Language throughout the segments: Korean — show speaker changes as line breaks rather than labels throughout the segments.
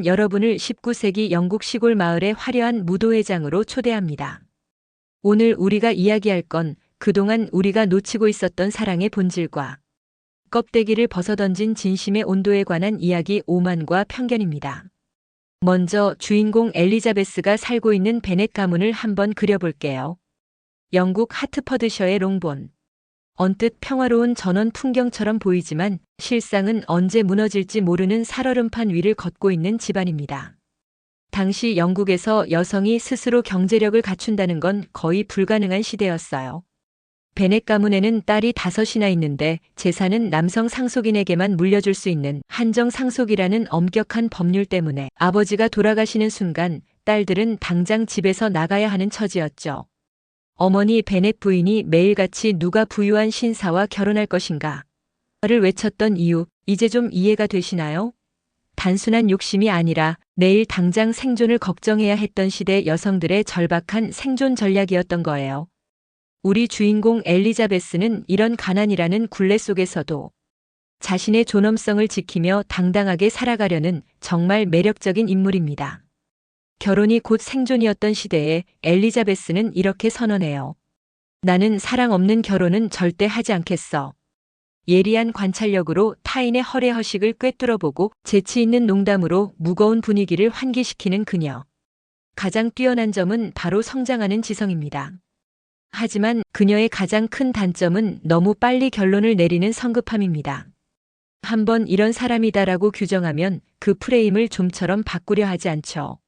여러분을 19세기 영국 시골 마을의 화려한 무도회장으로 초대합니다. 오늘 우리가 이야기할 건 그동안 우리가 놓치고 있었던 사랑의 본질과 껍데기를 벗어던진 진심의 온도에 관한 이야기 오만과 편견입니다. 먼저 주인공 엘리자베스가 살고 있는 베넷 가문을 한번 그려볼게요. 영국 하트퍼드셔의 롱본. 언뜻 평화로운 전원 풍경처럼 보이지만 실상은 언제 무너질지 모르는 살얼음판 위를 걷고 있는 집안입니다. 당시 영국에서 여성이 스스로 경제력을 갖춘다는 건 거의 불가능한 시대였어요. 베넷 가문에는 딸이 5이나 있는데 재산은 남성 상속인에게만 물려줄 수 있는 한정 상속이라는 엄격한 법률 때문에 아버지가 돌아가시는 순간 딸들은 당장 집에서 나가야 하는 처지였죠. 어머니 베넷 부인이 매일같이 누가 부유한 신사와 결혼할 것인가 를 외쳤던 이유, 이제 좀 이해가 되시나요? 단순한 욕심이 아니라 내일 당장 생존을 걱정해야 했던 시대 여성들의 절박한 생존 전략이었던 거예요. 우리 주인공 엘리자베스는 이런 가난이라는 굴레 속에서도 자신의 존엄성을 지키며 당당하게 살아가려는 정말 매력적인 인물입니다. 결혼이 곧 생존이었던 시대에 엘리자베스는 이렇게 선언해요. 나는 사랑 없는 결혼은 절대 하지 않겠어. 예리한 관찰력으로 타인의 허례허식을 꿰뚫어보고 재치 있는 농담으로 무거운 분위기를 환기시키는 그녀. 가장 뛰어난 점은 바로 성장하는 지성입니다. 하지만 그녀의 가장 큰 단점은 너무 빨리 결론을 내리는 성급함입니다. 한번 이런 사람이다라고 규정하면 그 프레임을 좀처럼 바꾸려 하지 않죠.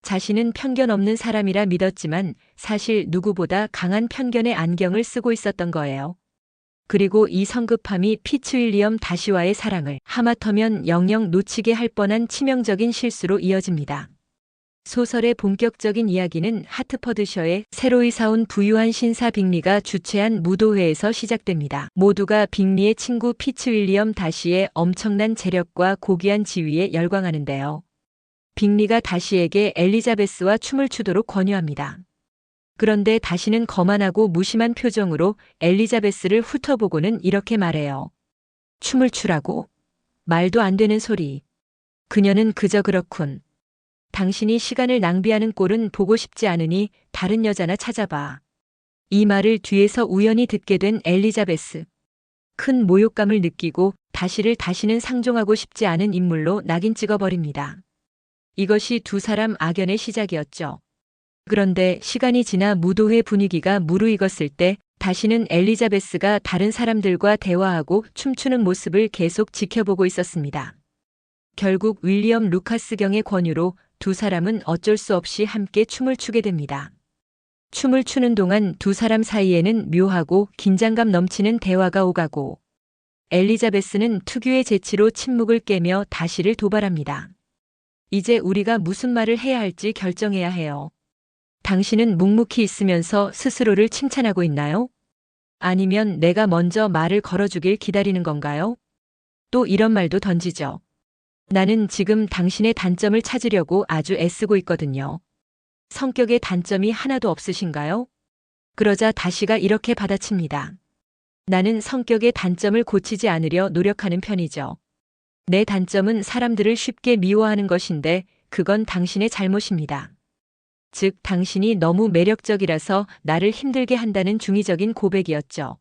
자신은 편견 없는 사람이라 믿었지만 사실 누구보다 강한 편견의 안경을 쓰고 있었던 거예요. 그리고 이 성급함이 피츠윌리엄 다시와의 사랑을 하마터면 영영 놓치게 할 뻔한 치명적인 실수로 이어집니다. 소설의 본격적인 이야기는 하트퍼드셔에 새로 이사온 부유한 신사 빅리가 주최한 무도회에서 시작됩니다. 모두가 빅리의 친구 피츠윌리엄 다시의 엄청난 재력과 고귀한 지위에 열광하는데요. 빅리가 다시에게 엘리자베스와 춤을 추도록 권유합니다. 그런데 다시는 거만하고 무심한 표정으로 엘리자베스를 훑어보고는 이렇게 말해요. 춤을 추라고? 말도 안 되는 소리. 그녀는 그저 그렇군. 당신이 시간을 낭비하는 꼴은 보고 싶지 않으니 다른 여자나 찾아봐. 이 말을 뒤에서 우연히 듣게 된 엘리자베스. 큰 모욕감을 느끼고 다시는 상종하고 싶지 않은 인물로 낙인 찍어버립니다. 이것이 두 사람 악연의 시작이었죠. 그런데 시간이 지나 무도회 분위기가 무르익었을 때 다시는 엘리자베스가 다른 사람들과 대화하고 춤추는 모습을 계속 지켜보고 있었습니다. 결국 윌리엄 루카스 경의 권유로 두 사람은 어쩔 수 없이 함께 춤을 추게 됩니다. 춤을 추는 동안 두 사람 사이에는 묘하고 긴장감 넘치는 대화가 오가고 엘리자베스는 특유의 재치로 침묵을 깨며 다시를 도발합니다. 이제 우리가 무슨 말을 해야 할지 결정해야 해요. 당신은 묵묵히 있으면서 스스로를 칭찬하고 있나요? 아니면 내가 먼저 말을 걸어주길 기다리는 건가요? 또 이런 말도 던지죠. 나는 지금 당신의 단점을 찾으려고 아주 애쓰고 있거든요. 성격의 단점이 하나도 없으신가요? 그러자 다시가 이렇게 받아칩니다. 나는 성격의 단점을 고치지 않으려 노력하는 편이죠. 내 단점은 사람들을 쉽게 미워하는 것인데 그건 당신의 잘못입니다. 즉, 당신이 너무 매력적이라서 나를 힘들게 한다는 중의적인 고백이었죠.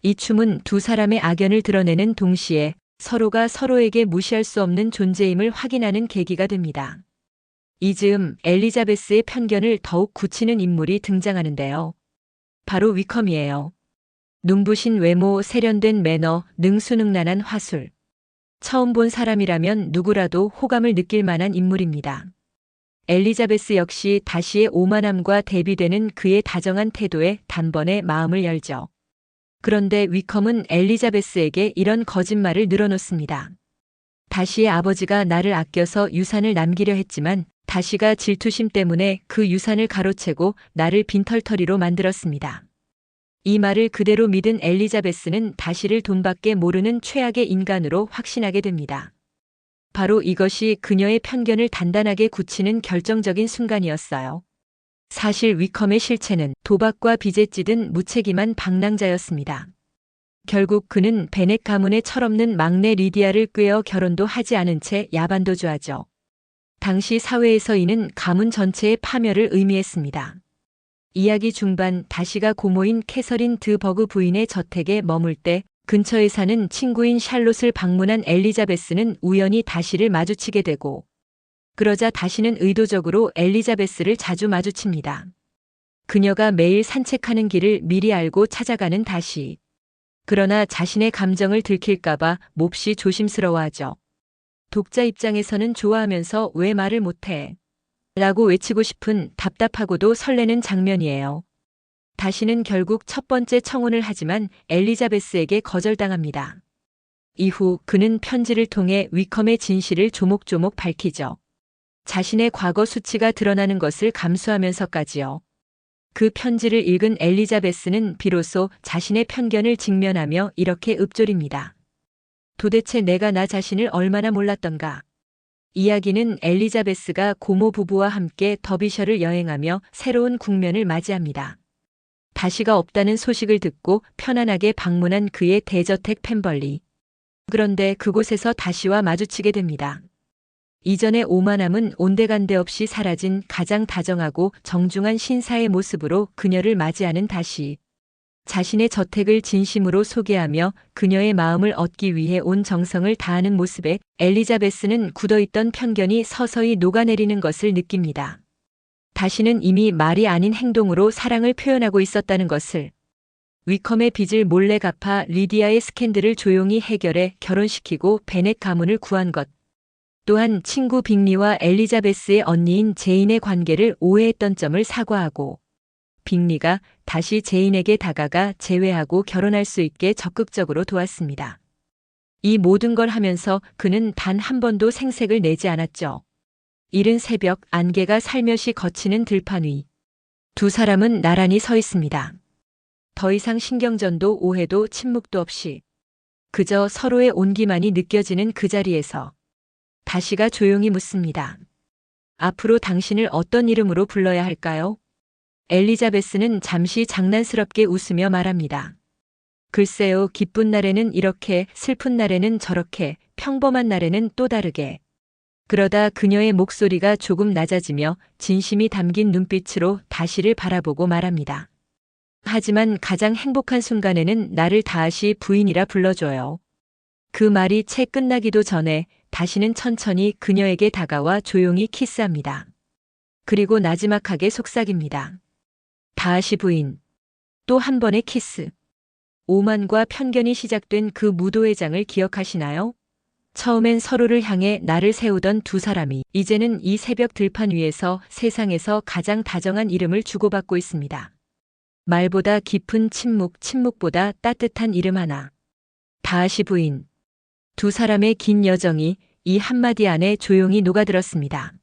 이 춤은 두 사람의 악연을 드러내는 동시에 서로가 서로에게 무시할 수 없는 존재임을 확인하는 계기가 됩니다. 이 즈음 엘리자베스의 편견을 더욱 굳히는 인물이 등장하는데요. 바로 위컴이에요. 눈부신 외모, 세련된 매너, 능수능란한 화술. 처음 본 사람이라면 누구라도 호감을 느낄 만한 인물입니다. 엘리자베스 역시 다시의 오만함과 대비되는 그의 다정한 태도에 단번에 마음을 열죠. 그런데 위컴은 엘리자베스에게 이런 거짓말을 늘어놓습니다. 다시의 아버지가 나를 아껴서 유산을 남기려 했지만 다시가 질투심 때문에 그 유산을 가로채고 나를 빈털터리로 만들었습니다. 이 말을 그대로 믿은 엘리자베스는 다시를 돈밖에 모르는 최악의 인간으로 확신하게 됩니다. 바로 이것이 그녀의 편견을 단단하게 굳히는 결정적인 순간이었어요. 사실 위컴의 실체는 도박과 빚에 찌든 무책임한 방랑자였습니다. 결국 그는 베넷 가문의 철없는 막내 리디아를 꾀어 결혼도 하지 않은 채 야반도주하죠. 당시 사회에서 이는 가문 전체의 파멸을 의미했습니다. 이야기 중반 다시가 고모인 캐서린 드 버그 부인의 저택에 머물 때 근처에 사는 친구인 샬롯을 방문한 엘리자베스는 우연히 다시를 마주치게 되고, 그러자 다시는 의도적으로 엘리자베스를 자주 마주칩니다. 그녀가 매일 산책하는 길을 미리 알고 찾아가는 다시. 그러나 자신의 감정을 들킬까봐 몹시 조심스러워하죠. 독자 입장에서는 좋아하면서 왜 말을 못해? 라고 외치고 싶은 답답하고도 설레는 장면이에요. 다시는 결국 첫 번째 청혼을 하지만 엘리자베스에게 거절당합니다. 이후 그는 편지를 통해 위컴의 진실을 조목조목 밝히죠. 자신의 과거 수치가 드러나는 것을 감수하면서까지요. 그 편지를 읽은 엘리자베스는 비로소 자신의 편견을 직면하며 이렇게 읊조립니다. 도대체 내가 나 자신을 얼마나 몰랐던가. 이야기는 엘리자베스가 고모 부부와 함께 더비셔를 여행하며 새로운 국면을 맞이합니다. 다시가 없다는 소식을 듣고 편안하게 방문한 그의 대저택 펜벌리. 그런데 그곳에서 다시와 마주치게 됩니다. 이전의 오만함은 온데간데 없이 사라진 가장 다정하고 정중한 신사의 모습으로 그녀를 맞이하는 다시. 자신의 저택을 진심으로 소개하며 그녀의 마음을 얻기 위해 온 정성을 다하는 모습에 엘리자베스는 굳어있던 편견이 서서히 녹아내리는 것을 느낍니다. 다시는 이미 말이 아닌 행동으로 사랑을 표현하고 있었다는 것을. 위컴의 빚을 몰래 갚아 리디아의 스캔들을 조용히 해결해 결혼시키고 베넷 가문을 구한 것. 또한 친구 빅리와 엘리자베스의 언니인 제인의 관계를 오해했던 점을 사과하고, 빅리가 다시 제인에게 다가가 재회하고 결혼할 수 있게 적극적으로 도왔습니다. 이 모든 걸 하면서 그는 단 한 번도 생색을 내지 않았죠. 이른 새벽 안개가 살며시 걷히는 들판 위. 두 사람은 나란히 서 있습니다. 더 이상 신경전도 오해도 침묵도 없이 그저 서로의 온기만이 느껴지는 그 자리에서 다시가 조용히 묻습니다. 앞으로 당신을 어떤 이름으로 불러야 할까요? 엘리자베스는 잠시 장난스럽게 웃으며 말합니다. 글쎄요, 기쁜 날에는 이렇게, 슬픈 날에는 저렇게, 평범한 날에는 또 다르게. 그러다 그녀의 목소리가 조금 낮아지며 진심이 담긴 눈빛으로 다시를 바라보고 말합니다. 하지만 가장 행복한 순간에는 나를 다시 부인이라 불러줘요. 그 말이 채 끝나기도 전에 다시는 천천히 그녀에게 다가와 조용히 키스합니다. 그리고 나지막하게 속삭입니다. 다시 부인. 또 한 번의 키스. 오만과 편견이 시작된 그 무도회장을 기억하시나요? 처음엔 서로를 향해 날을 세우던 두 사람이 이제는 이 새벽 들판 위에서 세상에서 가장 다정한 이름을 주고받고 있습니다. 말보다 깊은 침묵, 침묵보다 따뜻한 이름 하나. 다시 부인. 두 사람의 긴 여정이 이 한마디 안에 조용히 녹아들었습니다.